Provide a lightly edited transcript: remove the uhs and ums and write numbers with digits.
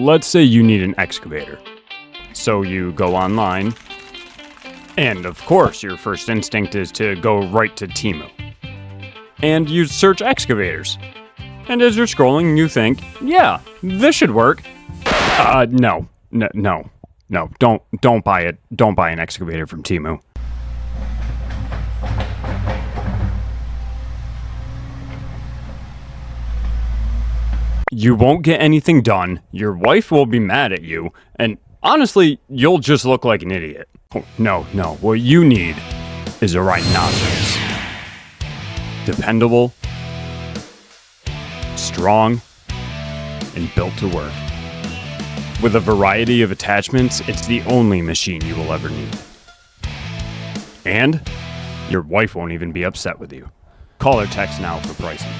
let's say you need an excavator. So you go online, and of course your first instinct is to go right to Temu. And you search excavators. And as you're scrolling, you think, yeah, this should work. No, don't buy it. Don't buy an excavator from Temu. You won't get anything done, your wife will be mad at you, and honestly, you'll just look like an idiot. Oh, no, what you need is a rhinoceros. Dependable, strong, and built to work. With a variety of attachments, it's the only machine you will ever need. And your wife won't even be upset with you. Call or text now for pricing.